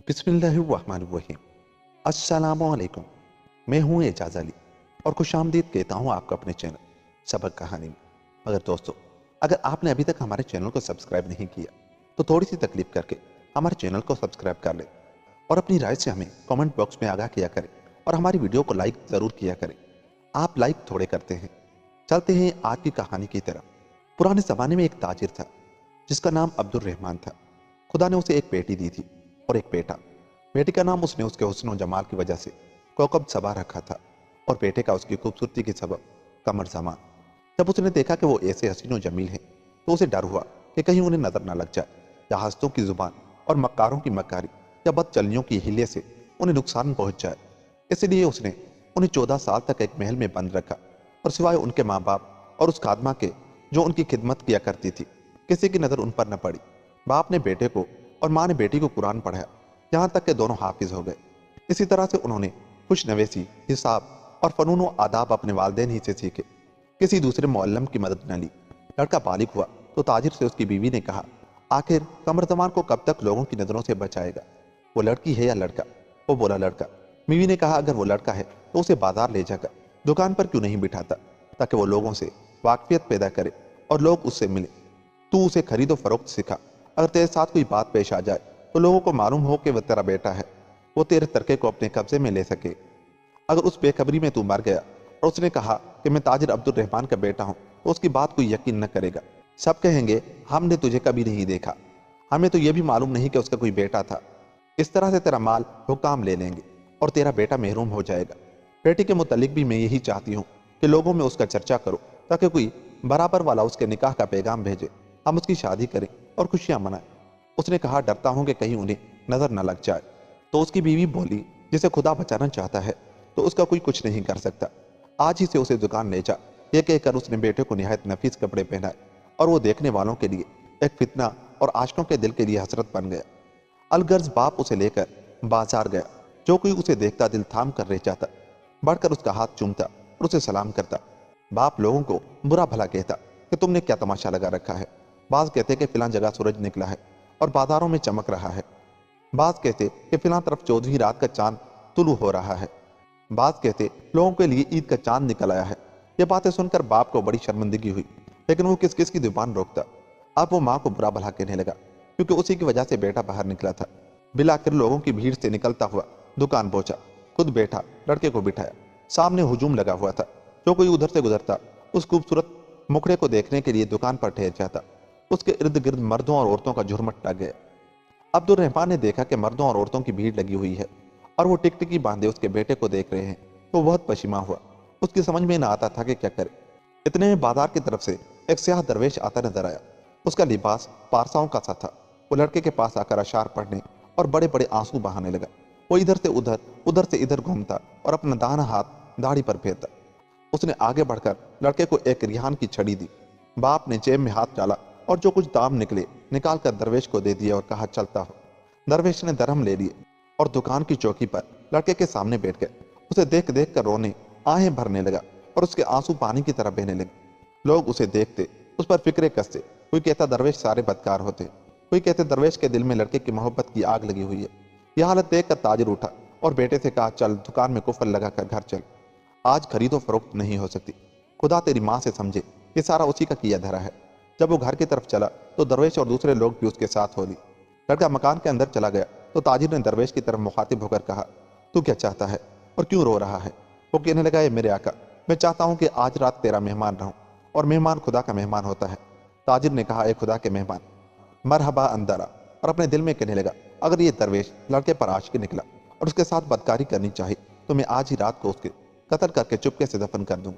बिस्मिल्लाहिर्रहमानिर्रहीम। अस्सलामुअलैकुम। मैं हूँ एजाज अली और खुशामदीद कहता हूँ आपका अपने चैनल सबक कहानी में। मगर दोस्तों, अगर आपने अभी तक हमारे चैनल को सब्सक्राइब नहीं किया तो थोड़ी सी तकलीफ करके हमारे चैनल को सब्सक्राइब कर ले और अपनी राय से हमें कमेंट बॉक्स में आगाह किया करें और हमारी वीडियो को लाइक ज़रूर किया करें। आप लाइक थोड़े करते हैं। चलते हैं आज की कहानी की तरफ। पुराने ज़माने में एक ताजिर था जिसका नाम अब्दुल रहमान था। खुदा ने उसे एक बेटी दी थी और एक बेटा। बेटी का नाम उसने उसके हुस्न और जमाल की वजह से कौकब सबा रखा था और बेटे का उसकी खूबसूरती के सबब कमर जमान। जब उसने देखा कि वो ऐसे हसीन और जमील हैं तो उसे डर हुआ कि कहीं उन्हें नजर न लग जाए या हस्तों की जुबान और मक्कारों की मक्कारी या बदचलनियों की हिले से उन्हें नुकसान पहुंच जाए। इसलिए उसने उन्हें 14 साल तक एक महल में बंद रखा और सिवाय उनके माँ बाप और उस खादमा के जो उनकी खिदमत किया करती थी, किसी की नज़र उन पर न पड़ी। बाप ने बेटे को और माँ ने बेटी को कुरान पढ़ाया, यहाँ तक कि दोनों हाफिज हो गए। इसी तरह से उन्होंने खुश नवेसी, हिसाब और फ़नून व आदाब अपने वालिदैन ही से सीखे, किसी दूसरे मुअल्लम की मदद न ली। लड़का बालिग हुआ तो ताजिर से उसकी बीवी ने कहा, आखिर कमरजमान को कब तक लोगों की नज़रों से बचाएगा? वो लड़की है या लड़का? वो बोला लड़का। बीवी ने कहा, अगर वो लड़का है तो उसे बाजार ले जाकर दुकान पर क्यों नहीं बिठाता, ताकि वो लोगों से वाकफियत पैदा करे और लोग उससे मिले। तू उसे खरीदो फरोख्त सिखा। अगर तेरे साथ कोई बात पेश आ जाए तो लोगों को मालूम हो कि वह तेरा बेटा है, वो तेरे तरके को अपने कब्जे में ले सके। अगर उस बेखबरी में तू मर गया और उसने कहा कि मैं ताजिर अब्दुल रहमान का बेटा हूँ, तो उसकी बात कोई यकीन न करेगा। सब कहेंगे हमने तुझे कभी नहीं देखा, हमें तो यह भी मालूम नहीं कि उसका कोई बेटा था। इस तरह से तेरा माल हुक्काम ले लेंगे और तेरा बेटा महरूम हो जाएगा। बेटी के मुतल्लिक भी मैं यही चाहती हूँ कि लोगों में उसका चर्चा करो, ताकि कोई बराबर वाला उसके निकाह का पैगाम भेजे, हम उसकी शादी करें और खुशियां मनाएं। उसने कहा, डरता हूं कि कहीं उन्हें नजर न लग जाए। तो उसकी बीवी बोली, जिसे खुदा बचाना चाहता है तो उसका कोई कुछ नहीं कर सकता। आज ही से उसे दुकान ले जा। ये कहकर उसने बेटे को निहायत नफीस कपड़े पहनाए और वो देखने वालों के लिए एक फितना और आशिकों के दिल के लिए हसरत बन गया। अलगर्ज बाप उसे लेकर बाजार गया। जो कोई उसे देखता दिल थाम कर रह जाता, बढ़कर उसका हाथ चूमता और उसे सलाम करता। बाप लोगों को बुरा भला कहता कि तुमने क्या तमाशा लगा रखा है। बाज कहते कि फिलां जगह सूरज निकला है और बाजारों में चमक रहा है। बाज कहते कि फिलां तरफ 14वीं रात का चांद तुलू हो रहा है। बाज कहते लोगों के लिए ईद का चांद निकल आया है। ये बातें सुनकर बाप को बड़ी शर्मिंदगी हुई, लेकिन वो किस किस की जुबान रोकता। अब वो माँ को बुरा भला कहने लगा, क्योंकि उसी की वजह से बेटा बाहर निकला था। बिलाकर लोगों की भीड़ से निकलता हुआ दुकान पहुंचा, खुद बैठा, लड़के को बिठाया। सामने हुजूम लगा हुआ था। जो कोई उधर से गुजरता उस खूबसूरत मुखड़े को देखने के लिए दुकान पर ठहर जाता। उसके इर्द गिर्द मर्दों और औरतों का झुरमट लग गया। अब्दुल रहमान ने देखा कि मर्दों और औरतों की भीड़ लगी हुई है और वो टिकटिकी बांधे उसके बेटे को देख रहे हैं, तो बहुत पछिमा हुआ। उसकी समझ में न आता था कि क्या करे। इतने में बाजार की तरफ से एक स्याह दरवेश आता नजर आया। उसका लिबास पारसाओं का सा था। वो लड़के के पास आकर अशार पढ़ने और बड़े बड़े आंसू बहाने लगा। वो इधर से उधर से इधर घूमता और अपना दाहिना हाथ दाढ़ी पर फेरता। उसने आगे बढ़कर लड़के को एक रिहान की छड़ी दी। बाप ने जेब में हाथ डाला और जो कुछ दाम निकले निकाल कर दरवेश को दे दिया और कहा, चलता हो। दरवेश ने दरहम ले लिए और दुकान की चौकी पर लड़के के सामने बैठ गए। उसे देख देख कर रोने आहें भरने लगा और उसके आंसू पानी की तरह बहने लगे। लोग उसे देखते, उस पर फिक्रे कसते। कोई कहता दरवेश सारे बदकार होते, कोई कहते दरवेश के दिल में लड़के की मोहब्बत की आग लगी हुई है। यह हालत देख कर ताजिर उठा और बेटे से कहा, चल दुकान में कुफल लगा कर घर चल। आज खरीदो फरोख्त नहीं हो सकती। खुदा तेरी माँ से समझे, ये सारा उसी का किया धरा है। जब वो घर की तरफ चला तो दरवेश और दूसरे लोग भी उसके साथ हो ली। लड़का मकान के अंदर चला गया तो ताजिर ने दरवेश की तरफ मुखातिब होकर कहा, तू क्या चाहता है और क्यों रो रहा है? वो कहने लगा, मेरे आका, मैं चाहता हूँ कि आज रात तेरा मेहमान रहूं, और मेहमान खुदा का मेहमान होता है। ताजिर ने कहा, ए खुदा के मेहमान, मरहबा अंदर आ। और अपने दिल में कहने लगा, अगर ये दरवेश लड़के पर आशिक निकला और उसके साथ बदकारी करनी चाहिए तो मैं आज ही रात को उसके कत्ल करके चुपके से दफन कर दूंगा,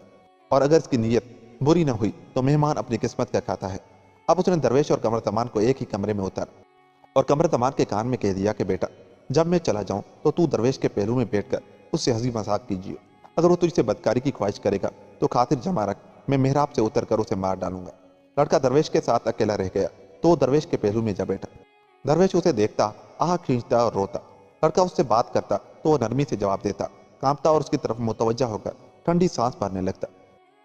और अगर इसकी नीयत बुरी न हुई तो मेहमान अपनी किस्मत का खाता है। अब उसने दरवेश और कमर तमान को एक ही कमरे में उतारा और कमर तमान के कान में कह दिया कि बेटा, जब मैं चला जाऊं तो तू दरवेश के पहलू में बैठकर उससे हंसी मजाक कीजिए। अगर वो तुझसे बदकारी की ख्वाहिश करेगा तो खातिर जमा रख, मैं मेहराब से उतर कर उसे मार डालूंगा। लड़का दरवेश के साथ अकेला रह गया तो वो दरवेश के पहलू में जा बैठा। दरवेश उसे देखता, आह खींचता और रोता। लड़का उससे बात करता तो वो नरमी से जवाब देता, कांपता और उसकी तरफ मुतवज्जा होकर ठंडी सांस भरने लगता।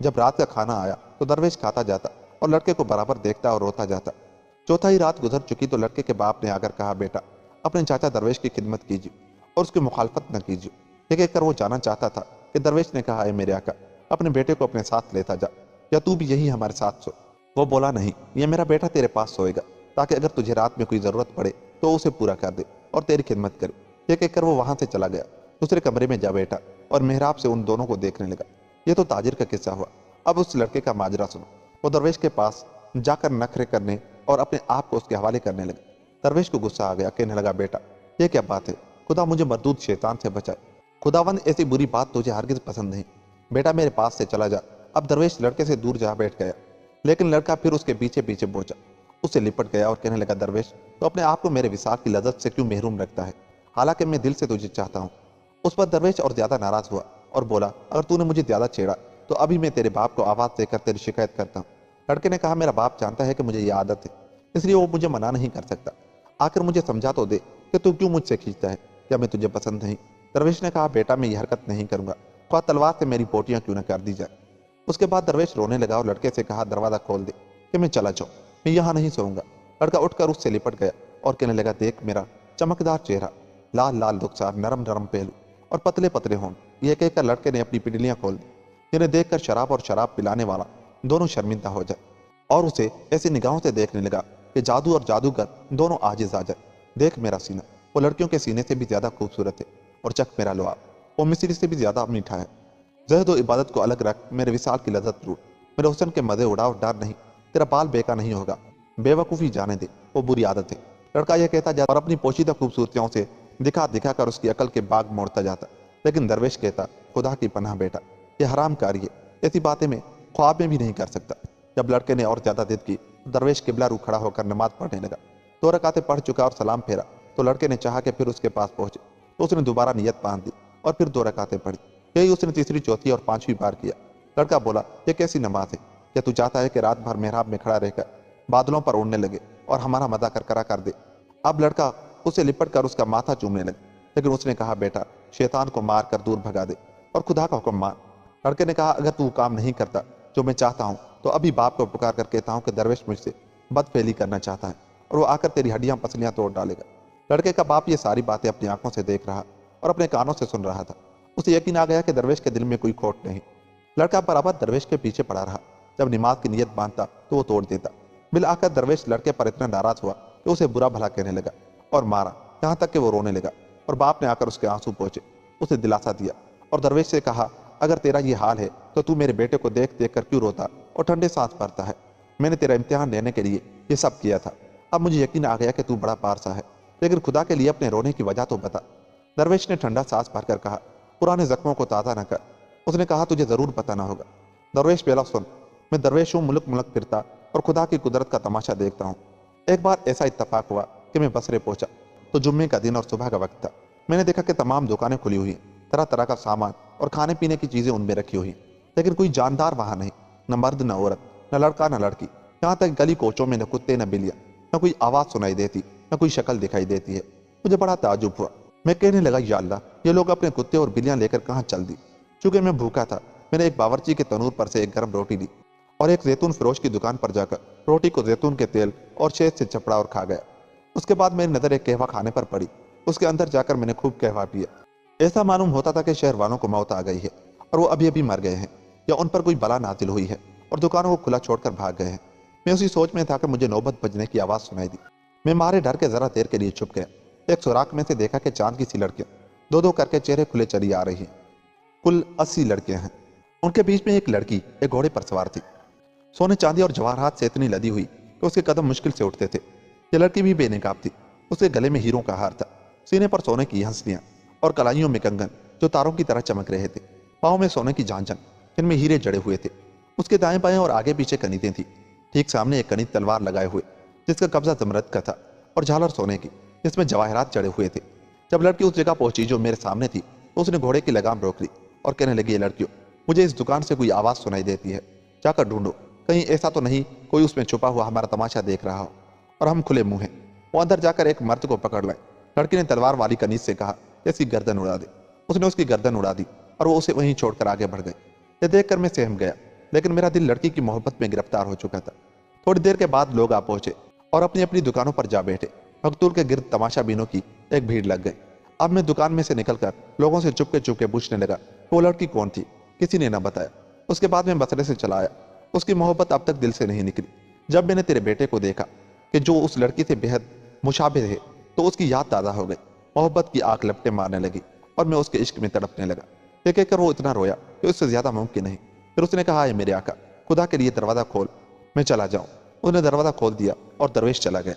जब रात का खाना आया तो दरवेश खाता जाता और लड़के को बराबर देखता और रोता जाता। चौथा ही रात गुजर चुकी तो लड़के के बाप ने आकर कहा, बेटा, अपने चाचा दरवेश की खिदमत कीजिए और उसकी मुखालफत न कीजिए। ये कहकर वो जाना चाहता था कि दरवेश ने कहा, मेरे आका, अपने बेटे को अपने साथ लेता जा, या तू भी यही हमारे साथ सो। वो बोला, नहीं, ये मेरा बेटा तेरे पास सोएगा, ताकि अगर तुझे रात में कोई जरूरत पड़े तो उसे पूरा कर दे और तेरी खिदमत करे। ये कहकर वो वहां से चला गया, दूसरे कमरे में जा बैठा और मेहराब से उन दोनों को देखने लगा। ये तो ताजिर का किस्सा हुआ। अब उस लड़के का माजरा सुनो। वो दरवेश के पास जाकर नखरे करने और अपने आप को उसके हवाले करने लगा। दरवेश को गुस्सा आ गया, कहने लगा, बेटा ये क्या बात है, खुदा मुझे मरदूद शैतान से बचाए। खुदावंद ऐसी बुरी बात तुझे हरगिज पसंद नहीं। बेटा मेरे पास से चला जा। अब दरवेश लड़के से दूर जा बैठ गया, लेकिन लड़का फिर उसके पीछे पीछे पहुंचा, उससे लिपट गया और कहने लगा, दरवेश तो अपने आप को मेरे विसाल की लज्जत से क्यों महरूम रखता है, हालांकि मैं दिल से तुझे चाहता हूँ। उस पर दरवेश और ज्यादा नाराज हुआ और बोला, अगर तूने मुझे ज्यादा छेड़ा तो अभी मैं तेरे बाप को आवाज देकर तेरी शिकायत करता हूँ। लड़के ने कहा, मेरा बाप जानता है कि मुझे ये आदत है, इसलिए वो मुझे मना नहीं कर सकता। आखिर मुझे समझा तो दे कि तू क्यों मुझसे खींचता है, क्या मैं तुझे पसंद नहीं। दरवेश ने कहा, बेटा मैं ये हरकत नहीं करूंगा, ख्वाह तलवार से मेरी पोटियां क्यों न कर दी जाए। उसके बाद दरवेश रोने लगा और लड़के से कहा, दरवाजा खोल दे कि मैं चला जाऊं, मैं यहाँ नहीं सोऊंगा। लड़का उठकर उससे लिपट गया और कहने लगा, देख मेरा चमकदार चेहरा, लाल लाल रुखसार, नरम नरम पहलू और पतले पतले होंठ। यह कहकर लड़के ने अपनी पिंडलियां खोल दी, जिन्हें देखकर शराब और शराब पिलाने वाला दोनों शर्मिंदा हो जाए और उसे ऐसी निगाहों से देखने लगा कि जादू और जादूगर दोनों आजिज आ जाए। देख मेरा सीना, वो लड़कियों के सीने से भी ज्यादा खूबसूरत है, और चख मेरा लुआब, वो मिस्री से भी ज्यादा मीठा है। ज़हद और इबादत को अलग रख, मेरे विसाल की लज्जत लूट, मेरे हुस्न के मजे उड़ा और डर नहीं, तेरा बाल बेका नहीं होगा। बेवकूफ़ी जाने दे, वो बुरी आदत है। लड़का यह कहता जाता और अपनी पोशीदा खूबसूरतियों से दिखा दिखा कर उसकी अकल के बाग मोड़ता जाता। लेकिन दरवेश कहता, खुदा की पनाह बेटा, यह हराम कारी है, ऐसी बातें मैं ख्वाब में भी नहीं कर सकता। जब लड़के ने और ज्यादा जिद की तो दरवेश किबला रू खड़ा होकर नमाज पढ़ने लगा। 2 रकातें पढ़ चुका और सलाम फेरा तो लड़के ने चाहा कि फिर उसके पास पहुंचे, तो उसने दोबारा नियत बांध दी और फिर 2 रकातें पढ़ी। यही उसने तीसरी, चौथी और 5वीं बार किया। लड़का बोला, यह कैसी नमाज है, क्या तू चाहता है कि रात भर मेहराब में खड़ा रहकर बादलों पर उड़ने लगे और हमारा मजा करकरा कर दे। अब लड़का उसे लिपट कर उसका माथा चूमने लगा, लेकिन उसने कहा, बेटा शैतान को मार कर दूर भगा दे और खुदा का हुक्म मान। लड़के ने कहा, अगर तू काम नहीं करता जो मैं चाहता हूँ तो अभी बाप को पुकार कर कहता हूँ कि दरवेश मुझसे बदफेली करना चाहता है और वो आकर तेरी हड्डियां पसलियां तोड़ डालेगा। लड़के का बाप ये सारी बातें अपनी आंखों से देख रहा और अपने कानों से सुन रहा था। उसे यकीन आ गया कि दरवेश के दिल में कोई खोट नहीं। लड़का बराबर दरवेश के पीछे पड़ा रहा। जब नमाज की नियत बांधता तो वो तोड़ देता। बिल आकर दरवेश लड़के पर इतना नाराज हुआ कि उसे बुरा भला कहने लगा और मारा, यहाँ तक कि वो रोने लगा और बाप ने आकर उसके आंसू पहुंचे, उसे दिलासा दिया और दरवेश से कहा, अगर तेरा ये हाल है तो तू मेरे बेटे को देख देख कर क्यों रोता और ठंडे सांस भरता है। मैंने तेरा इम्तिहान लेने के लिए ये सब किया था। अब मुझे यकीन आ गया कि तू बड़ा पारसा है, लेकिन खुदा के लिए अपने रोने की वजह तो बता। दरवेश ने ठंडा सांस भरकर कहा, पुराने जख्मों को ताज़ा न कर। उसने कहा, तुझे जरूर बताना होगा। दरवेश बेला सुन, मैं दरवेश हूँ, मुल्क मुल्क फिरता और खुदा की कुदरत का तमाशा देखता हूँ। एक बार ऐसा इत्तफाक हुआ कि मैं बसरे पहुंचा तो जुम्मे का दिन और सुबह का वक्त था। मैंने देखा कि तमाम दुकानें खुली हुई हैं, तरह तरह का सामान और खाने पीने की चीजें उनमें रखी हुई हैं, लेकिन कोई जानदार वहां नहीं, न मर्द न औरत, न लड़का न लड़की। यहाँ तक गली कोचों में न कुत्ते न बिल्लियां, न कोई आवाज सुनाई देती, न कोई शक्ल दिखाई देती है। मुझे बड़ा ताजुब हुआ। मैं कहने लगा, या अल्लाह, ये लोग अपने कुत्ते और बिल्लियां लेकर कहाँ चल दी। चूंकि मैं भूखा था, मैंने एक बावर्ची के तनूर पर से एक गर्म रोटी ली और एक जैतून फरोश की दुकान पर जाकर रोटी को जैतून के तेल और शहद से चपड़ा और खा गया। उसके बाद मेरी नजर एक कहवा खाने पर पड़ी। उसके अंदर जाकर मैंने खूब कहवा पिया। ऐसा मालूम होता था कि शहर वालों को मौत आ गई है और वो अभी अभी मर गए हैं या उन पर कोई बला नाजिल हुई है और दुकानों को खुला छोड़कर भाग गए हैं। मैं उसी सोच में था कि मुझे नौबत बजने की आवाज सुनाई दी। मैं मारे डर के जरा देर के लिए छुप गया। एक सुराख में से देखा कि चांद की सी लड़कियां दो दो करके चेहरे खुले चली आ रही हैं। कुल 80 लड़कियां हैं। उनके बीच में एक लड़की एक घोड़े पर सवार थी, सोने चांदी और जवाहरात से इतनी लदी हुई कि उसके कदम मुश्किल से उठते थे। यह लड़की भी बेनकाब थी। उसके गले में हीरों का हार था, सीने पर सोने की हंसलियां और कलाइयों में कंगन जो तारों की तरह चमक रहे थे। पाँव में सोने की झांझन जिनमें हीरे जड़े हुए थे। उसके दाएं बाएं और आगे पीछे कनीतें थी। ठीक सामने एक कनीत तलवार लगाए हुए जिसका कब्जा जमरद का था और झालर सोने की जिसमें जवाहरात जड़े हुए थे। जब लड़की उस जगह पहुंची जो मेरे सामने थी तो उसने घोड़े की लगाम रोक ली और कहने लगी, ये लड़कियों, मुझे इस दुकान से कोई आवाज सुनाई देती है, जाकर ढूंढो, कहीं ऐसा तो नहीं कोई उसमें छुपा हुआ हमारा तमाशा देख रहा हो और हम खुले मुंह हैं। वो अंदर जाकर एक मर्द को पकड़ लाए। लड़की ने तलवार वाली कनीज से कहा, इसकी गर्दन उड़ा दे। उसने उसकी गर्दन उड़ा दी और वो उसे वहीं छोड़कर आगे बढ़ गई। यह देखकर मैं सहम गया, लेकिन मेरा दिल लड़की की मोहब्बत में गिरफ्तार हो चुका था। थोड़ी देर के बाद लोग आ पहुंचे और अपनी अपनी दुकानों पर जा बैठे। मकतूल के गिर्द तमाशा बीनों की एक भीड़ लग गई। अब मैं दुकान में से निकलकर लोगों से चुपके चुपके पूछने लगा वो लड़की कौन थी। किसी ने न बताया। उसके बाद मैं बसरे से चला आया। उसकी मोहब्बत अब तक दिल से नहीं निकली। जब मैंने तेरे बेटे को देखा कि जो उस लड़की से बेहद मुशाबिह है, तो उसकी याद ताज़ा हो गई। मोहब्बत की आग लपटें मारने लगी और मैं उसके इश्क में तड़पने लगा। ये कहकर वो इतना रोया कि उससे ज्यादा मुमकिन नहीं। फिर उसने कहा, है मेरे आका, खुदा के लिए दरवाज़ा खोल, मैं चला जाऊं। उसने दरवाज़ा खोल दिया और दरवेश चला गया।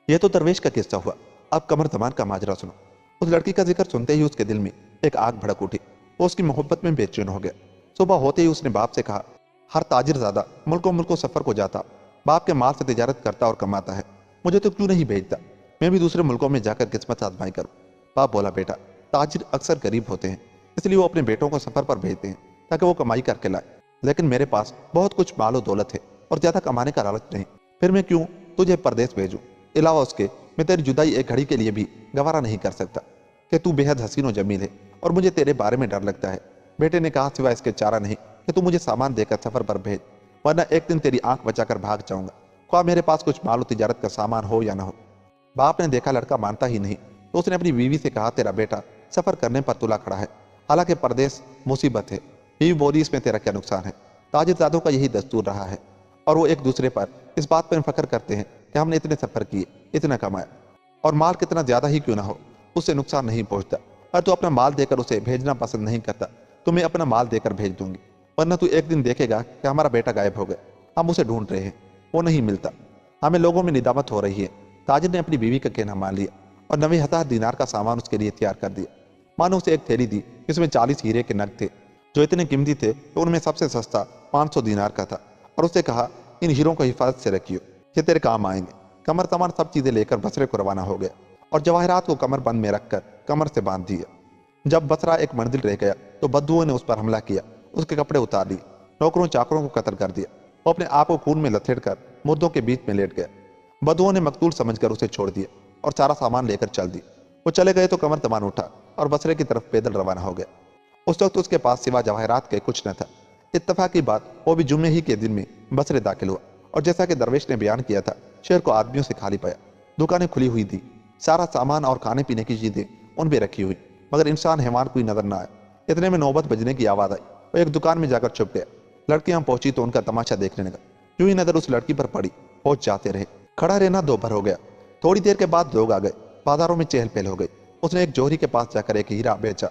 यह तो दरवेश का किस्सा हुआ। अब कमर जमान का माजरा सुनो। उस लड़की का जिक्र सुनते ही उसके दिल में एक आग भड़क उठी। वो उसकी मोहब्बत में बेचैन हो गया। सुबह होते ही उसने बाप से कहा, हर ताजिर ज़्यादा मुल्कों मुल्कों सफ़र को जाता, बाप के माल से तिजारत करता और कमाता है, मुझे तो क्यों नहीं भेजता, मैं भी दूसरे मुल्कों में जाकर किस्मत आजमाई करूँ। बाप बोला, बेटा, ताजिर अक्सर गरीब होते हैं, इसलिए वो अपने बेटों को सफ़र पर भेजते हैं ताकि वो कमाई करके लाए। लेकिन मेरे पास बहुत कुछ मालो दौलत है और ज़्यादा कमाने का लालच नहीं, फिर मैं क्यों तुझे परदेश भेजूँ। अलावा उसके मैं तेरी जुदाई एक घड़ी के लिए भी गवारा नहीं कर सकता कि तू बेहद हसीन और जमील है और मुझे तेरे बारे में डर लगता है। बेटे ने कहा, सिवा इसके चारा नहीं कि तू मुझे सामान देकर सफ़र पर भेज, वरना एक दिन तेरी आंख बचाकर भाग जाऊंगा, ख्वाह मेरे पास कुछ माल तिजारत का सामान हो या ना हो। बाप ने देखा लड़का मानता ही नहीं, तो उसने अपनी बीवी से कहा, तेरा बेटा सफ़र करने पर तुला खड़ा है, हालांकि परदेश मुसीबत है। बीवी बोली, इसमें तेरा क्या नुकसान है, ताजिरजादों का यही दस्तूर रहा है और वो एक दूसरे पर इस बात पर फख्र करते हैं कि हमने इतने सफ़र किए, इतना कमाया, और माल कितना ज़्यादा ही क्यों ना हो, उससे नुकसान नहीं पहुंचता। अगर तू अपना माल देकर उसे भेजना पसंद नहीं करता तो मैं अपना माल देकर भेज दूंगी, वरना तू एक दिन देखेगा कि हमारा बेटा गायब हो गया, हम उसे ढूंढ रहे हैं, वो नहीं मिलता, हमें लोगों में निदामत हो रही है। ताजिर ने अपनी बीवी का कहना मान लिया और 90,000 दिनार का सामान उसके लिए तैयार कर दिया। मानो उसे एक थैली दी जिसमें 40 हीरे के नग थे, जो इतने कीमती थे तो उनमें सबसे सस्ता 500 दिनार का था, और उससे कहा, इन हीरों को हिफाजत से रखियो, ये तेरे काम आएंगे। कमर तमर सब चीजें लेकर बसरे को रवाना हो गया और जवाहरात को कमर बंद में रखकर कमर से बांध दिया। जब बसरा एक मंजिल रह गया तो बद्दुओं ने उस पर हमला किया, उसके कपड़े उतार लिए, नौकरों चाकरों को कत्ल कर दिया। वो अपने आप को खून में लथेड़ कर मुर्दों के बीच में लेट गया। बद्दुओं ने मकतूल समझकर उसे छोड़ दिया और सारा सामान लेकर चल दिया। वो चले गए तो कमर तमान उठा और बसरे की तरफ पैदल रवाना हो गया। उस वक्त उसके पास सिवा जवाहरात के कुछ न था। इत्तफाक की बात, वो भी जुम्मे ही के दिन में बसरे दाखिल हुआ और जैसा कि दरवेश ने बयान किया था, शहर को आदमियों से खाली पाया। दुकानें खुली हुई थी, सारा सामान और खाने पीने की चीजें उन पर रखी हुई, मगर इंसान हैवान कोई नजर न आया। इतने में नौबत बजने की आवाज़ आई। वो एक दुकान में जाकर छुप गया। लड़कियां पहुंची तो उनका तमाशा देखने लगा। यूं ही नजर उस लड़की पर पड़ी, पहुंच जाते रहे। खड़ा रहना दोपहर हो गया। थोड़ी देर के बाद लोग आ गए, बाजारों में चहल पहल हो गई। उसने एक जोहरी के पास जाकर एक हीरा बेचा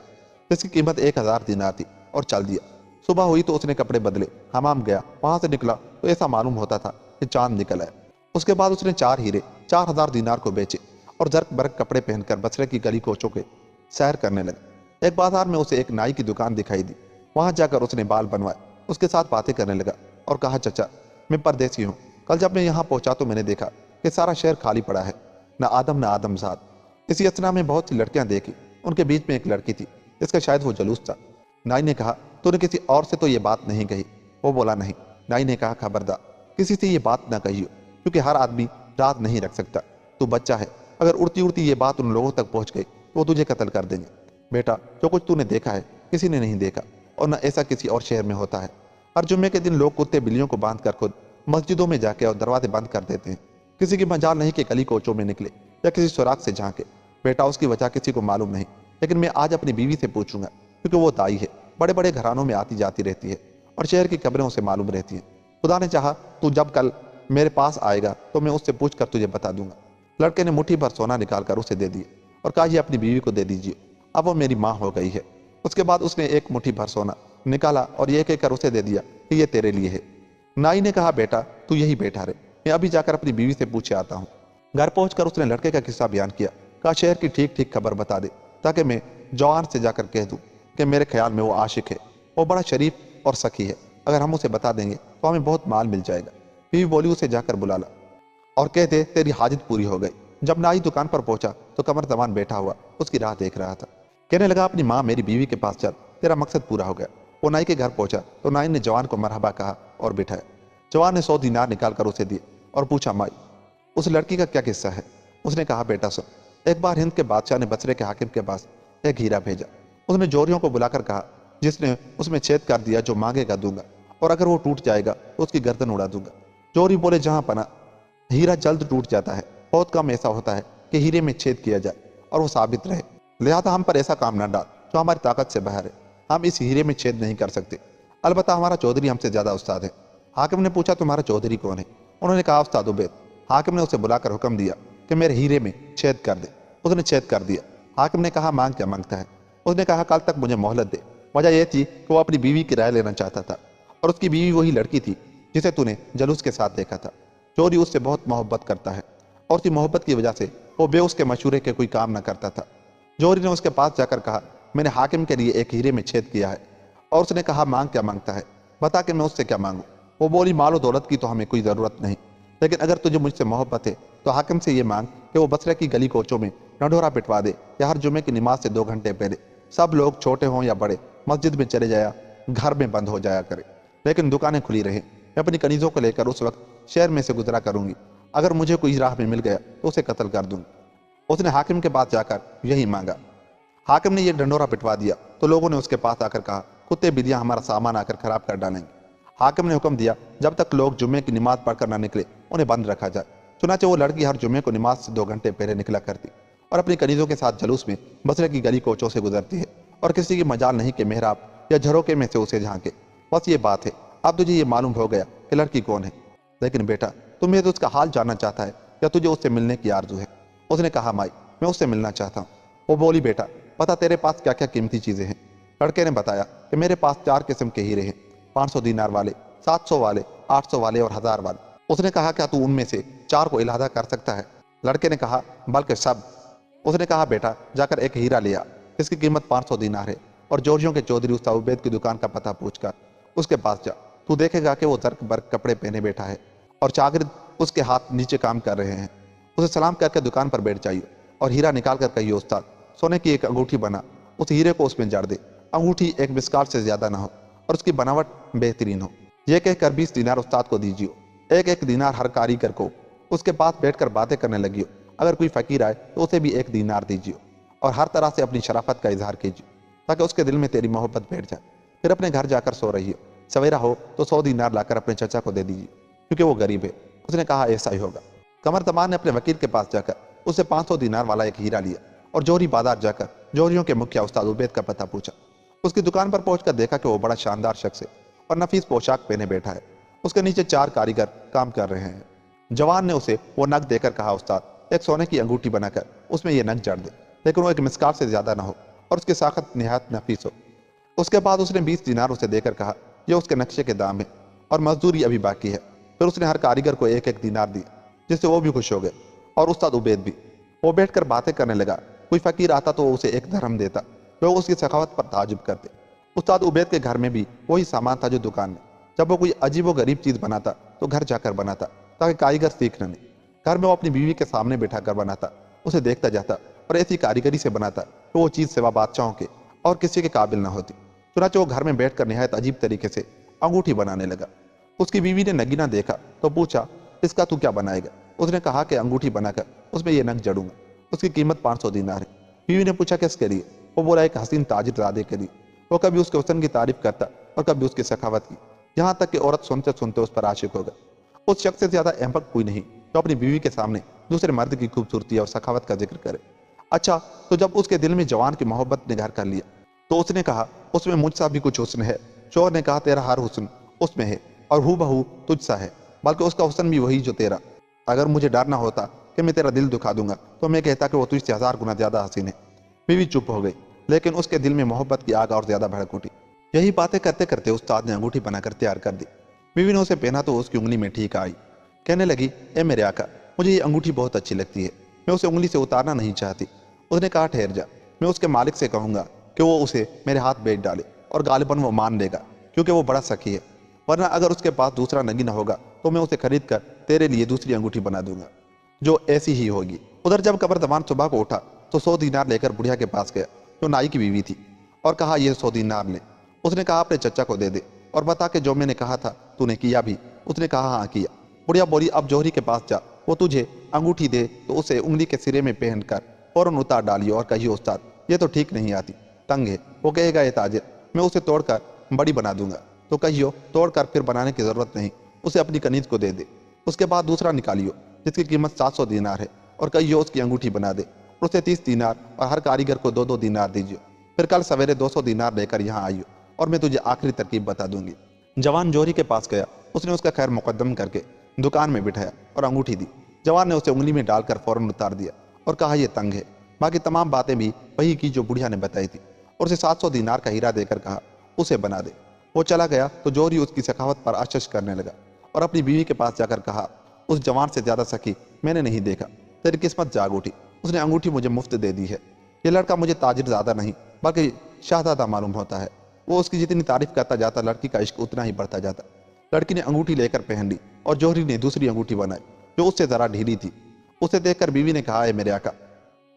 जिसकी कीमत 1000 दिनार थी और चल दिया। सुबह हुई तो उसने कपड़े बदले, हमाम गया, वहां से निकला तो ऐसा मालूम होता था कि चांद निकल आया। उसके बाद उसने 4 हीरे 4000 दिनार को बेचे और जर्क बर्क कपड़े पहनकर बसरे की गली कोचों के सैर करने लगा। एक बाजार में उसे एक नाई की दुकान दिखाई दी, वहां जाकर उसने बाल बनवाए, उसके साथ बातें करने लगा और कहा, चचा, मैं परदेसी हूँ, कल जब मैं यहाँ पहुंचा तो मैंने देखा कि सारा शहर खाली पड़ा है, न आदम न आदमजाद। इसी असना में बहुत सी लड़कियां देखी, उनके बीच में एक लड़की थी जिसका शायद वो जलूस था। नाई ने कहा, तूने किसी और से तो ये बात नहीं कही? वो बोला, नहीं। नाई ने कहा, खबरदार किसी से ये बात ना कहियो, क्योंकि हर आदमी राज नहीं रख सकता, तू बच्चा है, अगर उड़ती उड़ती ये बात उन लोगों तक पहुंच गई तो वो तुझे कत्ल कर देंगे। बेटा, जो कुछ तूने देखा है किसी ने नहीं देखा, और न ऐसा किसी और शहर में होता है। हर जुम्मे के दिन लोग कुत्ते बिल्लियों को बांध कर खुद मस्जिदों में जाके और दरवाजे बंद कर देते हैं। किसी की मजाल नहीं कि गली कोचों में निकले या किसी सुराग से झांके। बेटा, उसकी वजह किसी को मालूम नहीं, लेकिन मैं आज अपनी बीवी से पूछूंगा, क्योंकि वो दाई है, बड़े बड़े घरानों में आती जाती रहती है और शहर की खबरें उसे मालूम रहती हैं। खुदा ने चाहा तू जब कल मेरे पास आएगा तो मैं उससे पूछ कर तुझे बता दूंगा। लड़के ने मुट्ठी भर सोना निकाल कर उसे दे दिए और कहा, ये अपनी बीवी को दे दीजिए, अब वो मेरी माँ हो गई है। उसके बाद उसने एक मुट्ठी भर सोना निकाला और ये कहकर उसे दे दिया कि ये तेरे लिए है। नाई ने कहा, बेटा, तू यही बैठा रहे, मैं अभी जाकर अपनी बीवी से पूछे आता हूँ। घर पहुंचकर उसने लड़के का किस्सा बयान किया। कहा, शहर की ठीक ठीक खबर बता दे ताकि मैं जवान से जाकर कह दूं कि मेरे ख्याल में वो आशिक है, वो बड़ा शरीफ और सखी है, अगर हम उसे बता देंगे तो हमें बहुत माल मिल जाएगा। बीवी बोली, उसे जाकर बुला ला और कह दे तेरी हाजत पूरी हो गई। जब नाई दुकान पर पहुंचा तो कमर जमान बैठा हुआ उसकी राह देख रहा था। कहने लगा, अपनी माँ मेरी बीवी के पास चल, तेरा मकसद पूरा हो गया। वो नाई के घर पहुंचा तो नाई ने जवान को मरहबा कहा और बिठाया। जवान ने 100 दिनार निकाल कर उसे दिए और पूछा, माई, उस लड़की का क्या किस्सा है? उसने कहा, बेटा सुन, एक बार हिंद के बादशाह ने बसरे के हाकिम के पास एक हीरा भेजा। उसने जोरियों को बुलाकर कहा, जिसने उसमें छेद कर दिया जो मांगेगा दूंगा, और अगर वो टूट जाएगा तो उसकी गर्दन उड़ा दूंगा। जोरी बोले, जहां पना हीरा जल्द टूट जाता है, बहुत कम ऐसा होता है کہ हीरे में छेद किया जाए और वो साबित रहे। लिहाजा हम पर ऐसा काम न डाल जो हमारी ताकत से बाहर है। हम इस हीरे में छेद नहीं कर सकते। अलबत्ता हमारा चौधरी हमसे ज्यादा उस्ताद है। हाकिम ने पूछा, तुम्हारा चौधरी कौन है? उन्होंने कहा, उस्ताद उबैद। हाकिम ने उसे बुलाकर हुक्म दिया कि मेरे हीरे में छेद कर दे। उसने छेद कर दिया। हाकिम ने कहा, मांग क्या मांगता है? उसने कहा, कल तक मुझे मोहलत दे। वजह यह थी कि वो अपनी बीवी की राय लेना चाहता था, और उसकी बीवी वही लड़की थी जिसे तूने जलूस के साथ देखा था। चोरी उससे बहुत मोहब्बत करता है, और उसी मोहब्बत की वजह से वो बेउस के मशूरे के कोई काम न करता था। जौहरी ने उसके पास जाकर कहा, मैंने हाकिम के लिए एक हीरे में छेद किया है। और उसने कहा, मांग क्या मांगता है? बता कि मैं उससे क्या मांगू। वो बोली, मालो दौलत की तो हमें कोई ज़रूरत नहीं, लेकिन अगर तुझे मुझसे मोहब्बत है तो हाकिम से ये मांग कि वो बसरे की गली कोचों में ढंढोरा पिटवा दे, या हर जुमे की नमाज से 2 घंटे पहले सब लोग, छोटे हों या बड़े, मस्जिद में चले जाया, घर में बंद हो जाया करे, लेकिन दुकानें खुली रहें। मैं अपनी कनीज़ों को लेकर उस वक्त शहर में से गुजरा करूंगी। अगर मुझे कोई राह में मिल गया तो उसे कत्ल कर दूंगी। उसने हाकिम के पास जाकर यही मांगा। हाकिम ने यह ढंढोरा पिटवा दिया तो लोगों ने उसके पास आकर कहा, कुत्ते बिल्लियां हमारा सामान आकर खराब कर डालेंगे। हाकिम ने हुक्म दिया, जब तक लोग जुम्मे की नमाज पढ़कर ना निकले उन्हें बंद रखा जाए। चुनाचे वो लड़की हर जुम्मे को नमाज से 2 घंटे पहले निकला करती और अपनी कनीजों के साथ जलूस में बसरे की गली कोचों से गुजरती है, और किसी की मजाल नहीं कि मेहराब या झरोके में से उसे झांके। बस ये बात है। अब तुझे ये मालूम हो गया कि लड़की कौन है, लेकिन बेटा तुम्हें तो उसका हाल जानना चाहता है या तुझे उससे मिलने की आरजू है? उसने कहा, माई मैं उससे मिलना चाहता हूँ। वो बोली, बेटा पता तेरे पास क्या क्या कीमती चीजें हैं? लड़के ने बताया कि मेरे पास 4 किस्म के हीरे हैं, 500 दीनार वाले, 700 वाले, 800 वाले और 1000 वाले। उसने कहा, क्या तू उनमें से 4 को इलादा कर सकता है? लड़के ने कहा, बल्कि सब। उसने कहा, बेटा जाकर एक हीरा लिया, इसकी कीमत 500 दीनार है, और जोरियों के चौधरी उस्ताद उबैद की दुकान का पता पूछकर उसके पास जा। तू देखेगा कि वो जर्क बर्क कपड़े पहने बैठा है और शागिर्द उसके हाथ नीचे काम कर रहे हैं। उसे सलाम करके दुकान पर बैठ जाइए और हीरा निकाल कर कहिए, उस्ताद सोने की एक अंगूठी बना, उस हीरे को उसमें जड़ दे। अंगूठी एक मिसकाल से ज्यादा ना हो और उसकी बनावट बेहतरीन हो। यह कहकर 20 दीनार उस्ताद को दीजिए। एक एक दीनार हर कारीगर को। उसके पास बैठकर बातें करने लगियो। अगर कोई फकीर आए तो उसे भी 1 दीनार दीजिए, और हर तरह से अपनी शराफत का इजहार कीजिए ताकि उसके दिल में तेरी मोहब्बत बैठ जाए। फिर अपने घर जाकर सो रही हो। सवेरा हो तो 100 दीनार लाकर अपने चचा को दे दीजिए, क्योंकि वो गरीब है। उसने कहा, ऐसा ही होगा। कमर तमान ने अपने वकील के पास जाकर उससे 500 दीनार वाला एक हीरा लिया और जोहरी बाजार जाकर जोहरियों के मुखिया उस्ताद उबैद का पता पूछा। उसकी दुकान पर पहुंचकर देखा कि वो बड़ा शानदार शख्स है और नफीस पोशाक पहने बैठा है। उसके नीचे 4 कारीगर काम कर रहे हैं। जवान ने उसे वो नग देकर कहा, उस्ताद एक सोने की अंगूठी बनाकर उसमें ये नग जड़ दे, लेकिन वो एक मिसकाल से ज्यादा ना हो और उसकी साखत निहायत नफीस हो। उसके बाद उसने 20 दीनार उसे देकर कहा, यह उसके नक्शे के दाम है और मजदूरी अभी बाकी है। फिर उसने हर कारीगर को 1-1 दीनार दिया, जिससे वो भी खुश हो गए और उस्ताद उबैद भी। वो बैठकर बातें करने लगा। कोई फकीर आता तो वो उसे 1 दरहम देता। लोग उसकी सखावत पर ताजुब करते। उस्ताद उबैद के घर में भी वही सामान था जो दुकान में। जब वो कोई अजीब व गरीब चीज बनाता तो घर जाकर बनाता ताकि कारीगर सीख न ले। घर में वो अपनी बीवी के सामने बैठा कर बनाता, उसे देखता जाता और ऐसी कारीगरी से बनाता तो वो चीज सिवा बादशाहों के और किसी के काबिल न होती। चुनाचे वो घर में बैठकर निहायत अजीब तरीके से अंगूठी बनाने लगा। उसकी बीवी ने नगीना देखा तो पूछा, इसका तू क्या बनाएगा? उसने कहा कि अंगूठी बनाकर उसमें ये नग जड़ूंगा, उसकी कीमत 500 दीनार है। बीवी ने पूछा, किसके लिए? वो बोला, एक हसीन ताजिरजादे के लिए। वो कभी उसके हुस्न की तारीफ करता और कभी उसकी सखावत की, यहाँ तक कि औरत सुनते सुनते उस पर आशिक हो गई। उस शख्स से ज्यादा अहमक कोई नहीं जो अपनी बीवी के सामने दूसरे मर्द की खूबसूरती और सखावत का जिक्र करे। अच्छा, तो जब उसके दिल में जवान की मोहब्बत ने घर कर लिया तो उसने कहा, उसमें मुझसा भी कुछ हुस्न है। शोर ने कहा, तेरा हर हुस्न उसमें है और हू बहू तुझसा है, बल्कि उसका हुस्न भी वही जो तेरा। अगर मुझे डर ना होता कि मैं तेरा दिल दुखा दूंगा तो मैं कहता कि वो तुझसे 1000 गुना ज्यादा हसीन है। बीवी चुप हो गई, लेकिन उसके दिल में मोहब्बत की आग और ज्यादा भड़क उठी। यही बातें करते करते उस्ताद ने अंगूठी बनाकर तैयार कर दी। बीवी ने उसे पहना तो उसकी उंगली में ठीक आई। कहने लगी, ए मेरे आका, मुझे ये अंगूठी बहुत अच्छी लगती है, मैं उसे उंगली से उतारना नहीं चाहती। उसने कहा, ठहर जा, मैं उसके मालिक से कहूंगा कि वो उसे मेरे हाथ बेच डाले, और गालिबन वो मान लेगा क्योंकि वो बड़ा सखी है। वरना अगर उसके पास दूसरा नगीना होगा तो मैं उसे खरीद कर तेरे लिए दूसरी अंगूठी बना दूंगा जो ऐसी ही होगी। उधर जब कमर जमान सुबह को उठा तो 100 दीनार लेकर बुढ़िया के पास गया जो नाई की बीवी थी और कहा, ये 100 दीनार ले। उसने कहा, अपने चचा को दे दे और बता के जो मैंने कहा था तूने किया भी? उसने कहा, हाँ किया। बुढ़िया बोली, अब जौहरी के पास जा, वो तुझे अंगूठी दे तो उसे उंगली के सिरे में पहनकर फौरन उतार डालियो और कहिए, उस्ताद ये तो ठीक नहीं आती, तंग है। वो कहेगा, ये ताजिर, मैं उसे तोड़कर बड़ी बना दूंगा। तो कहियो, तोड़कर फिर बनाने की जरूरत नहीं, उसे अपनी कनीज को दे दे। उसके बाद दूसरा निकालियो जिसकी कीमत 700 दीनार है, और कहिए उसकी अंगूठी बना दे, और उसे 30 दीनार और हर कारीगर को 2-2 दीनार दीजिए। फिर कल सवेरे 200 दीनार लेकर यहाँ आइयो और मैं तुझे आखिरी तरकीब बता दूंगी। जवान जौहरी के पास गया, उसने उसका खैर मुकद्दम करके दुकान में बिठाया और अंगूठी दी। जवान ने उसे उंगली में डालकर फौरन उतार दिया और कहा यह तंग है। बाकी तमाम बातें भी वही की जो बुढ़िया ने बताई थी, और उसे 700 दीनार का हीरा देकर कहा उसे बना दे। वो चला गया तो जौहरी उसकी सखावत पर आश्चर्य करने लगा और अपनी बीवी के पास जाकर कहा, उस जवान से ज्यादा सखी मैंने नहीं देखा, तेरी किस्मत जाग उठी, उसने अंगूठी मुझे मुफ्त दे दी है। ये लड़का मुझे ताजिर ज़्यादा नहीं बल्कि शाहजादा मालूम होता है। वो उसकी जितनी तारीफ करता जाता लड़की का इश्क उतना ही बढ़ता जाता। लड़की ने अंगूठी लेकर पहन ली और जौहरी ने दूसरी अंगूठी बनाई जो उससे जरा ढीली थी। उसे देखकर बीवी ने कहा, मेरे आका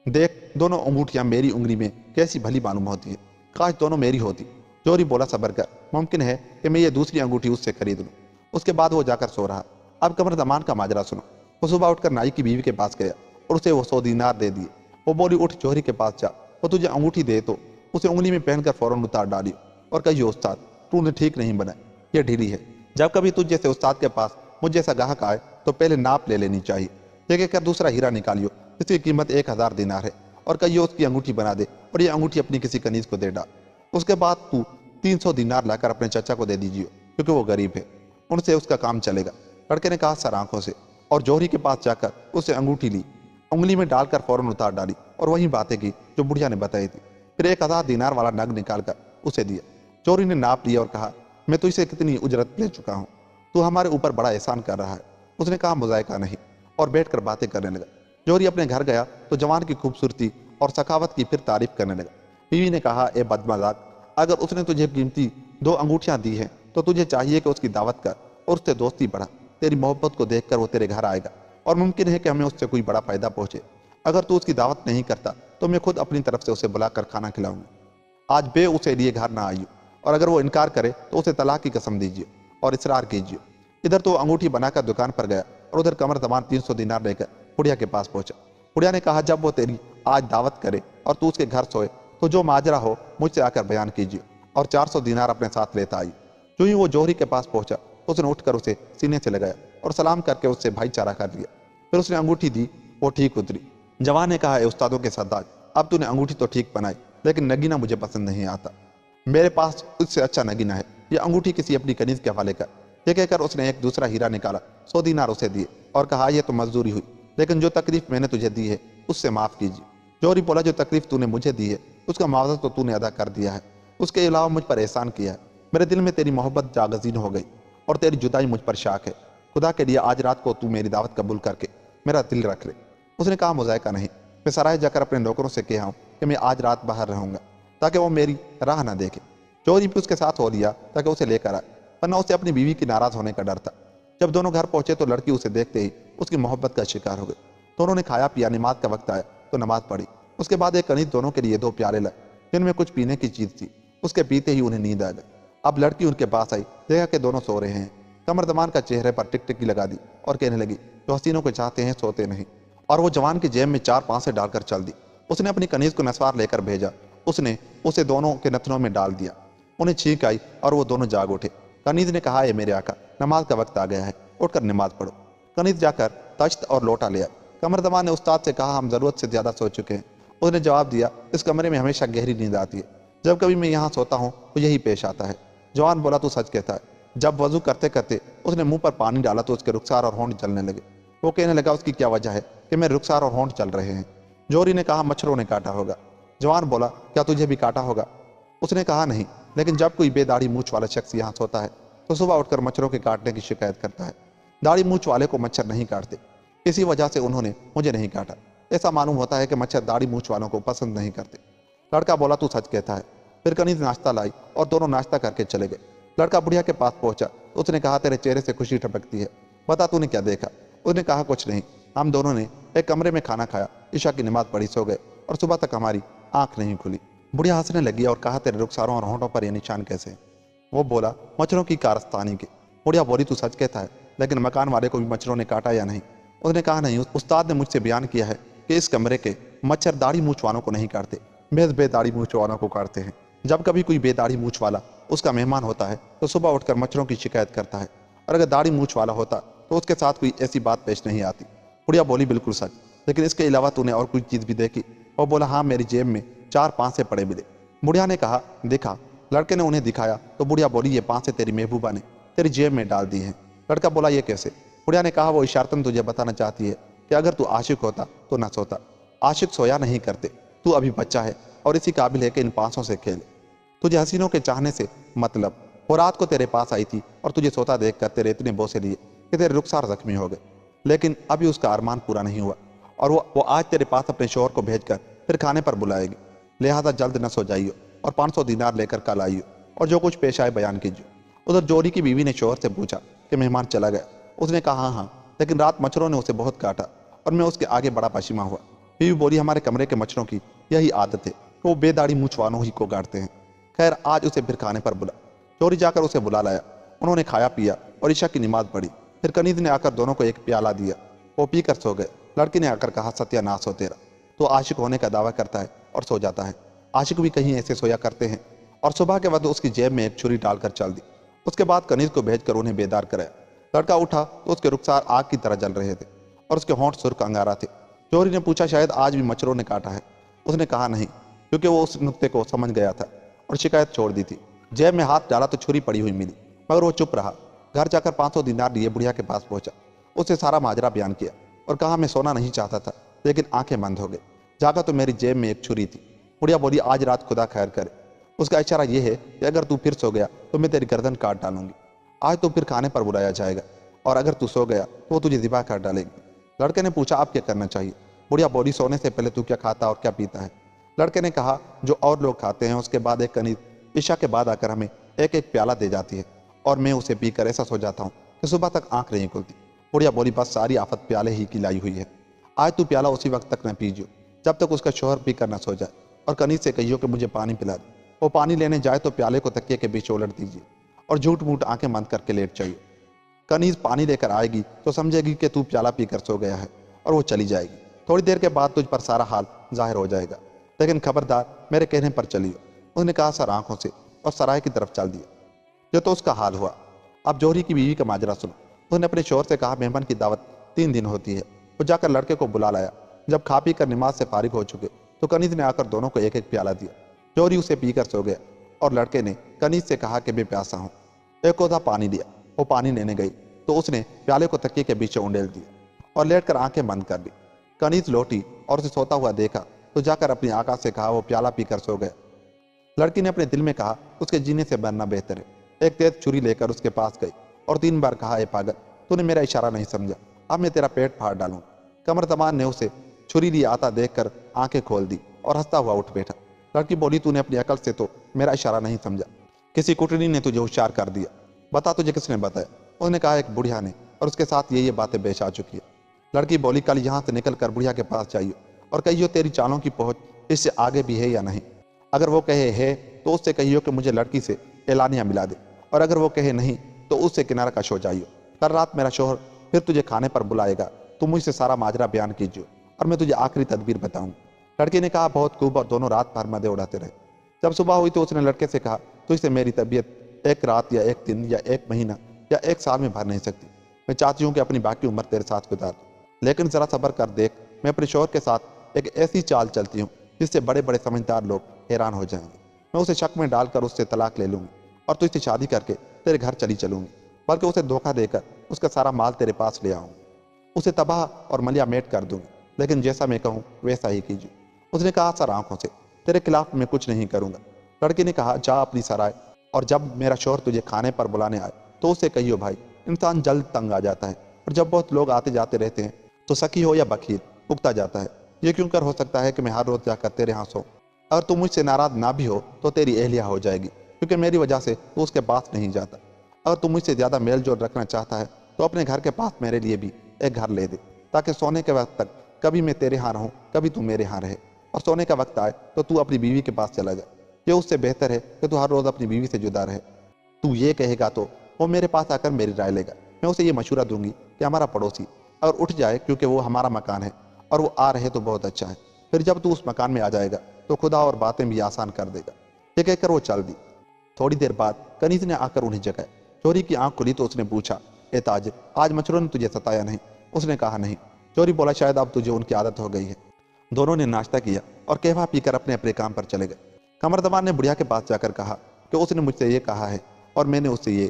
देख, दोनों अंगूठियां मेरी उंगली में कैसी भली मालूम होती है, काश दोनों मेरी होती। जौहरी बोला, सबर कर, मुमकिन है कि मैं ये दूसरी अंगूठी उससे खरीद लूँ। उसके बाद वो जाकर सो रहा। अब कमर ज़मान का माजरा सुनो। वो सुबह उठकर नाई की बीवी के पास गया और उसे वो 100 दीनार दे दिए। वो बोली, उठ, जौहरी के पास जा, वो तुझे अंगूठी दे तो उसे उंगली में पहनकर फौरन उतार डालियो और कहिए, उस्ताद तूने ठीक नहीं बनाई, ये ढीली है। जब कभी तुझ जैसे उस्ताद के पास मुझ जैसा ग्राहक आए तो पहले नाप ले लेनी चाहिए। ये कहकर दूसरा हीरा निकालियो जिसकी कीमत 1000 दीनार है और कहिए उसकी अंगूठी बना दे और ये अंगूठी अपनी किसी कनीज को दे डाल। उसके बाद तू 300 दीनार लाकर अपने चचा को दे दीजिए क्योंकि वो गरीब है, उनसे उसका काम चलेगा। लड़के ने कहा सर आंखों से, और जौहरी के पास जाकर उससे अंगूठी ली, उंगली में डालकर फौरन उतार डाली और वही बातें की जो बुढ़िया ने बताई थी। फिर 1000 दीनार वाला नग निकालकर उसे दिया। जौहरी ने नाप लिया और कहा, मैं तुझसे कितनी उजरत ले चुका हूँ, तू हमारे ऊपर बड़ा एहसान कर रहा है। उसने कहा, मुज़ायका नहीं, और बैठकर बातें करने लगा। जौहरी अपने घर गया तो जवान की खूबसूरती और सखावत की फिर तारीफ करने लगा। बीवी ने कहा, ए बदमजाक, अगर उसने तुझे कीमती 2 अंगूठियां दी हैं तो तुझे चाहिए कि उसकी दावत कर और उससे दोस्ती बढ़ा। तेरी मोहब्बत को देखकर वो तेरे घर आएगा और मुमकिन है कि हमें उससे कोई बड़ा फायदा पहुंचे। अगर तू उसकी दावत नहीं करता तो मैं खुद अपनी तरफ से उसे बुलाकर खाना खिलाऊंगा। आज बे उसे लिए घर ना आइयो, और अगर वो इनकार करे तो उसे तलाक की कसम दीजिए और इसरार कीजिए। इधर तो अंगूठी बनाकर दुकान पर गया और उधर कमर ज़मान 300 दीनार लेकर बुढ़िया के पास पहुंचा। बुढ़िया ने कहा, जब वो तेरी आज दावत करे और तू उसके घर सोए तो जो माजरा हो मुझसे आकर बयान कीजिए और 400 दीनार अपने साथ लेता आई। जो ही वो जौहरी के पास पहुंचा तो उसने उठकर उसे सीने से लगाया और सलाम करके उससे भाईचारा कर लिया। फिर उसने अंगूठी दी, वो ठीक उतरी। जवान ने कहा, उस्तादों के सरदार, अब तूने अंगूठी तो ठीक बनाई लेकिन नगीना मुझे पसंद नहीं आता। मेरे पास उससे अच्छा नगीना है, ये अंगूठी किसी अपनी कनीज के हवाले कर। ये कहकर उसने एक दूसरा हीरा निकाला, 100 दीनार उसे दिए और कहा, यह तो मजदूरी हुई, लेकिन जो तकलीफ मैंने तुझे दी है उससे माफ़ कीजिए। जौहरी बोला, जो तकलीफ तूने मुझे दी है उसका मुआवजा तो तूने अदा कर दिया है, उसके अलावा मुझ पर एहसान किया है। मेरे दिल में तेरी मोहब्बत जागज़ीन हो गई और तेरी जुदाई मुझ पर शाक है। खुदा के लिए आज रात को तू मेरी दावत कबूल करके मेरा दिल रख ले। उसने कहा, मुज़ायका नहीं, मैं सराय जाकर अपने नौकरों से कहा हूँ कि मैं आज रात बाहर रहूँगा ताकि वो मेरी राह ना देखे। जौहरी भी उसके साथ हो लिया ताकि उसे लेकर आए, वरना उसे अपनी बीवी की नाराज़ होने का डर था। जब दोनों घर पहुंचे तो लड़की उसे देखते ही उसकी मोहब्बत का शिकार हो गई। दोनों ने खाया पिया, नमाज का वक्त आया तो नमाज पढ़ी। उसके बाद एक कनीज दोनों के लिए 2 प्याले लाए जिनमें कुछ पीने की चीज़ थी। उसके पीते ही उन्हें नींद आ गई। अब लड़की उनके पास आई, देखा कि दोनों सो रहे हैं। कमर ज़मान का चेहरे पर टिकटिकी लगा दी और कहने लगी, जो हसीनों को चाहते हैं सोते नहीं। और वो जवान की जेब में 4 पांसे डालकर चल दी। उसने अपनी कनीज को नस्वार लेकर भेजा, उसने उसे दोनों के नथनों में डाल दिया। उन्हें छींक आई और वो दोनों जाग उठे। कनीज ने कहा, ये मेरे आका, नमाज का वक्त आ गया है, उठकर नमाज पढ़ो। कनीज जाकर तश्त और लोटा ले आए। कमर ज़मान ने उस्ताद से कहा, हम ज़रूरत से ज़्यादा सो चुके हैं। उसने जवाब दिया, इस कमरे में हमेशा गहरी नींद आती है, जब कभी मैं यहाँ सोता हूँ तो यही पेश आता है। जवान बोला, तू सच कहता है। जब वजू करते करते उसने मुंह पर पानी डाला तो उसके रुखसार और होंठ जलने लगे। वो कहने लगा, उसकी क्या वजह है कि मेरे रुखसार और होंठ चल रहे हैं। जौहरी ने कहा, मच्छरों ने काटा होगा। जवान बोला, क्या तुझे भी काटा होगा? उसने कहा, नहीं, लेकिन जब कोई बेदाढ़ी मूछ वाला शख्स यहाँ सोता है तो सुबह उठकर मच्छरों के काटने की शिकायत करता है। दाढ़ी मूछ वाले को मच्छर नहीं काटते, इसी वजह से उन्होंने मुझे नहीं काटा। ऐसा मालूम होता है कि मच्छर दाढ़ी मूछ वालों को पसंद नहीं करते। लड़का बोला, तू सच कहता है। फिर कनीज नाश्ता लाई और दोनों नाश्ता करके चले गए। लड़का बुढ़िया के पास पहुंचा तो उसने कहा, तेरे चेहरे से खुशी टपकती है, बता तूने क्या देखा? उसने कहा, कुछ नहीं, हम दोनों ने एक कमरे में खाना खाया, ईशा की नमाज पढ़ी, सो गए और सुबह तक हमारी आंख नहीं खुली। बुढ़िया हंसने लगी और कहा, तेरे रुखसारों और होंठों पर ये निशान कैसे हैं? वो बोला, मच्छरों की कारस्तानी के। बुढ़िया बोली, तू सच कहता है, लेकिन मकान वाले को भी मच्छरों ने काटा या नहीं? उसने कहा, नहीं, उस्ताद ने मुझसे बयान किया है कि इस कमरे के मच्छर दाढ़ी मूछ वालों को नहीं काटते, महज बेदाढ़ी मूछ वालों को काटते हैं। जब कभी कोई बेदाढ़ी मूछ वाला उसका मेहमान होता है तो सुबह उठकर मच्छरों की शिकायत करता है, और अगर दाढ़ी मूछ वाला होता तो उसके साथ कोई ऐसी बात पेश नहीं आती। बुढ़िया बोली, बिल्कुल सच, लेकिन इसके अलावा तूने और कोई चीज भी देखी? वो बोला, हाँ, मेरी जेब में 4 5 पड़े मिले। बुढ़िया ने कहा, देखा? लड़के ने उन्हें दिखाया तो बुढ़िया बोली, ये 5 तेरी महबूबा ने तेरी जेब में डाल दी हैं। लड़का बोला, ये कैसे? बुढ़िया ने कहा, वो इशारतन तुझे बताना चाहती है कि अगर तू आशिक होता तो न सोता। आशिक सोया नहीं करते। तू अभी बच्चा है और इसी काबिल है कि इन 500 से खेले। तुझे हसीनों के चाहने से मतलब। वो रात को तेरे पास आई थी और तुझे सोता देख कर तेरे इतने बोसे लिए कि तेरे रुखसार जख्मी हो गए, लेकिन अभी उसका अरमान पूरा नहीं हुआ और वो आज तेरे पास अपने शोहर को भेजकर फिर खाने पर बुलाएगी। लिहाजा जल्द न सो जाइयो और 500 दिनार लेकर कल आइयो और जो कुछ पेश आए बयान कीजिए। उधर जोरी की बीवी ने शोहर से पूछा कि मेहमान चला गया? उसने कहा, हाँ हाँ, लेकिन रात मच्छरों ने उसे बहुत काटा और मैं उसके आगे बड़ा पसीमा हुआ। बीवी बोली, हमारे कमरे के मच्छरों की यही आदत है कि वो बेदाढ़ी मूंछवानों ही को काटते हैं। खैर, आज उसे फिर खाने पर बुला। चोरी जाकर उसे बुला लाया। उन्होंने खाया पिया और ईशा की नमाज पढ़ी। फिर कनीज ने आकर दोनों को एक प्याला दिया। वो पी कर सो गए। लड़की ने आकर कहा, सत्यानाश हो तेरा, तो आशिक होने का दावा करता है और सो जाता है। आशिक भी कहीं ऐसे सोया करते हैं। और सुबह के वक्त उसकी जेब में एक छुरी डालकर चल दी। उसके बाद कनीज को भेजकर उन्हें बेदार कराया। लड़का उठा तो उसके रुखसार आग की तरह जल रहे थे और उसके होंठ सुर्ख अंगारा थे। चोरी ने पूछा, शायद आज भी मच्छरों ने काटा है? उसने कहा, नहीं, क्योंकि वो उस नुक्ते को समझ गया था और शिकायत छोड़ दी थी। जेब में हाथ डाला तो छुरी पड़ी हुई मिली, मगर वो चुप रहा। घर जाकर 500 दिनार लिए बुढ़िया के पास पहुंचा। उससे सारा माजरा बयान किया और कहा, मैं सोना नहीं चाहता था, लेकिन आंखें बंद हो गई। जागा तो मेरी जेब में एक छुरी थी। बुढ़िया बोली, आज रात खुदा खैर करे। उसका इशारा यह है कि अगर तू फिर सो गया तो मैं तेरी गर्दन काट डालूंगी। आज तो फिर खाने पर बुलाया जाएगा और अगर तू सो गया तो वो तुझे ज़िबा कर डालेगी। लड़के ने पूछा, अब क्या करना चाहिए? बुढ़िया बोली, सोने से पहले तू क्या खाता और क्या पीता है? लड़के ने कहा, जो और लोग खाते हैं उसके बाद एक कनीज ईशा के बाद आकर हमें एक एक प्याला दे जाती है और मैं उसे पीकर ऐसा सो जाता हूँ कि सुबह तक आंख नहीं खुलती। बुढ़िया बोली, बस सारी आफत प्याले ही की लाई हुई है। आज तू प्याला उसी वक्त तक न पीजियो जब तक उसका शोहर पी कर न सो जाए, और कनीज से कहियो कि मुझे पानी पिला दे। वो पानी लेने जाए तो प्याले को तकिए के बीच उलट दीजिए और झूठ मूठ आंखें बंद करके लेट जाइए। कनीज पानी लेकर आएगी तो समझेगी कि तू प्याला पीकर सो गया है और वो चली जाएगी। थोड़ी देर के बाद तुझ पर सारा हाल जाहिर हो जाएगा, लेकिन खबरदार मेरे कहने पर चलियो। उसने कहा सर आंखों से और सराय की तरफ चल दिया। जो तो उसका हाल हुआ। अब जोहरी की बीवी का माजरा सुनो। उसने अपने शोहर से कहा, मेहमान की दावत 3 दिन होती है। वो जाकर लड़के को बुला लाया। जब खा पी कर नमाज से फारिग हो चुके तो कनीज ने आकर दोनों को एक एक प्याला दिया। जोहरी उसे पीकर सो गया और लड़के ने कनीज से कहा कि मैं प्यासा हूँ। एक कोसा पानी दिया। वो पानी लेने गई तो उसने प्याले को तकिए के बीच उंडेल दिया और लेटकर आंखें बंद कर ली। कनीज लौटी और उसे सोता हुआ देखा तो जाकर अपनी आका से कहा, वो प्याला पीकर सो गया। लड़की ने अपने दिल में कहा, उसके जीने से मरना बेहतर है। एक तेज छुरी लेकर उसके पास गई और 3 बार कहा, ए पागल, तूने मेरा इशारा नहीं समझा, अब मैं तेरा पेट फाड़ डालूं। कमर तमान ने उसे छुरी लिए आता देखकर आंखें खोल दी और हंसता हुआ उठ बैठा। लड़की बोली, तूने अपनी अकल से तो मेरा इशारा नहीं समझा, किसी कुटनी ने तुझे होशियार कर दिया। बता तुझे किसने बताया? उसने कहा, एक बुढ़िया ने, और उसके साथ ये बातें पेश आ चुकी है। लड़की बोली, कल यहाँ से निकल कर बुढ़िया के पास जाइयो और कहियो तेरी चालों की पहुंच इससे आगे भी है या नहीं। अगर वो कहे है तो उससे कहियो कि मुझे लड़की से एलानिया मिला दे, और अगर वो कहे नहीं तो उससे किनारा कश हो जाइयो। कल रात मेरा शोहर फिर तुझे खाने पर बुलाएगा, तुम मुझसे सारा माजरा बयान कीजिए और मैं तुझे आखिरी तदबीर बताऊं। लड़की ने कहा, बहुत खूब, और दोनों रात भर मदे उड़ाते रहे। जब सुबह हुई तो उसने लड़के से कहा, तुझसे मेरी तबीयत एक रात या एक दिन या एक महीना या एक साल में भर नहीं सकती। मैं चाहती हूँ कि अपनी बाकी उम्र तेरे साथ गुजार दूं, लेकिन जरा सब्र कर देख, मैं अपने शोहर के साथ एक ऐसी चाल चलती हूँ जिससे बड़े बड़े समझदार लोग हैरान हो जाएंगे। मैं उसे शक में डालकर उससे तलाक ले लूंगी और तुझसे शादी करके तेरे घर चली चलूंगी, बल्कि उसे धोखा देकर उसका सारा माल तेरे पास ले आऊंगी, उसे तबाह और मलिया मेट कर दूंगी, लेकिन जैसा मैं कहूँ वैसा ही कीजिए। उसने कहा, सर आंखों से, तेरे खिलाफ मैं कुछ नहीं करूंगा। लड़की ने कहा, जा अपनी सराय, और जब मेरा शोहर तुझे खाने पर बुलाने आए तो उससे कहियो, भाई इंसान जल्द तंग आ जाता है, और जब बहुत लोग आते जाते रहते हैं तो सखी हो या बखील उगता जाता है। ये क्यों कर हो सकता है कि मैं हर रोज जाकर तेरे यहाँ सोऊं? अगर तुम मुझसे नाराज ना भी हो तो तेरी एहलिया हो जाएगी, क्योंकि मेरी वजह से तू उसके पास नहीं जाता। अगर तुम मुझसे ज़्यादा मेल जोल रखना चाहता है तो अपने घर के पास मेरे लिए भी एक घर ले दे, ताकि सोने के वक्त तक कभी मैं तेरे यहाँ रहूँ, कभी तू मेरे यहाँ रहे, और सोने का वक्त आए तो तू अपनी बीवी के पास चला जाए। ये उससे बेहतर है कि तू हर रोज़ अपनी बीवी से जुदा रहे। तू ये कहेगा तो वो मेरे पास आकर मेरी राय लेगा। मैं उसे ये मशवरा दूंगी कि हमारा पड़ोसी अगर उठ जाए, क्योंकि वो हमारा मकान है और वो आ रहे तो बहुत अच्छा है, फिर जब तू उस मकान में आ जाएगा तो खुदा और बातें भी आसान कर देगा। ये कहकर वो चल दी। थोड़ी देर बाद कनीज ने आकर उन्हें जगाया। चोरी की आंख खुली तो उसने पूछा, ए ताज, आज मच्छरों ने तुझे सताया नहीं? उसने कहा, नहीं। जौहरी बोला, शायद अब तुझे उनकी आदत हो गई है। दोनों ने नाश्ता किया और कहवा पीकर अपने अपने काम पर चले गए। कमरदमान ने बुढ़िया के पास जाकर कहा कि उसने मुझसे ये कहा है और मैंने उससे ये,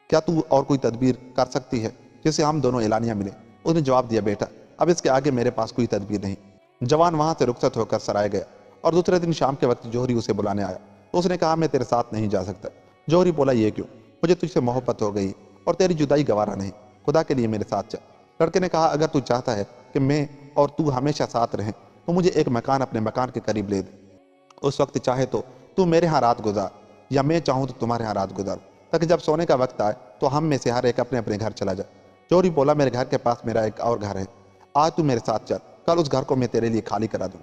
क्या तू और कोई तदबीर कर सकती है जिससे हम दोनों एलानिया मिले? उसने जवाब दिया, बेटा अब इसके आगे मेरे पास कोई तदबीर नहीं। जवान वहां से रुखसत होकर सराय गया और दूसरे दिन शाम के वक्त जौहरी उसे बुलाने आया तो उसने कहा, मैं तेरे साथ नहीं जा सकता। जौहरी बोला, ये क्यों? मुझे तुझसे मोहब्बत हो गई और तेरी जुदाई गवारा नहीं, खुदा के लिए मेरे साथ चल। लड़के ने कहा, अगर तू चाहता है कि मैं और तू हमेशा साथ रहें तो मुझे एक मकान अपने मकान के करीब ले दे। उस वक्त चाहे तो तू मेरे यहाँ रात गुजार या मैं चाहूँ तो तुम्हारे यहाँ रात गुजार, ताकि जब सोने का वक्त आए तो हम में से हर एक अपने अपने घर चला जाए। जौहरी बोला, मेरे घर के पास मेरा एक और घर है, आज तू मेरे साथ चल, कल उस घर को मैं तेरे लिए खाली करा दूँ।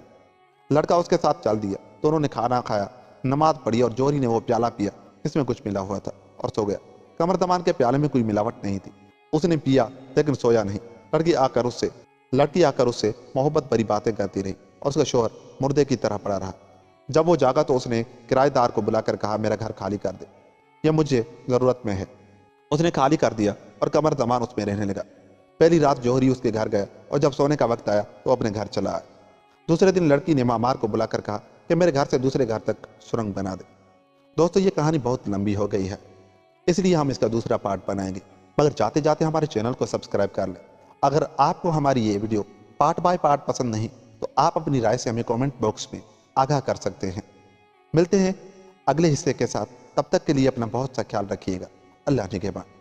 लड़का उसके साथ चल दिया। दोनों ने खाना खाया, नमाज पढ़ी और जौहरी ने वो प्याला पिया जिसमें कुछ मिला हुआ था और सो गया। कमरदमान के प्याले में कोई मिलावट नहीं थी। उसने पिया लेकिन सोया नहीं। लड़की आकर उससे मोहब्बत भरी बातें करती रही और उसका शौहर मुर्दे की तरह पड़ा रहा। जब वो जागा तो उसने किराएदार को बुलाकर कहा, मेरा घर खाली कर दे, यह मुझे ज़रूरत में है। उसने खाली कर दिया और कमरदमान उसमें रहने लगा। पहली रात जौहरी उसके घर गया और जब सोने का वक्त आया तो अपने घर चला आया। दूसरे दिन लड़की ने मामार को बुलाकर कहा कि मेरे घर से दूसरे घर तक सुरंग बना दे। दोस्तों, ये कहानी बहुत लंबी हो गई है, इसलिए हम इसका दूसरा पार्ट बनाएंगे, मगर जाते जाते हमारे चैनल को सब्सक्राइब कर लें। अगर आपको हमारी ये वीडियो पार्ट बाय पार्ट पसंद नहीं तो आप अपनी राय से हमें कमेंट बॉक्स में आगाह कर सकते हैं। मिलते हैं अगले हिस्से के साथ, तब तक के लिए अपना बहुत सा ख्याल रखिएगा। अल्लाह निगहबान।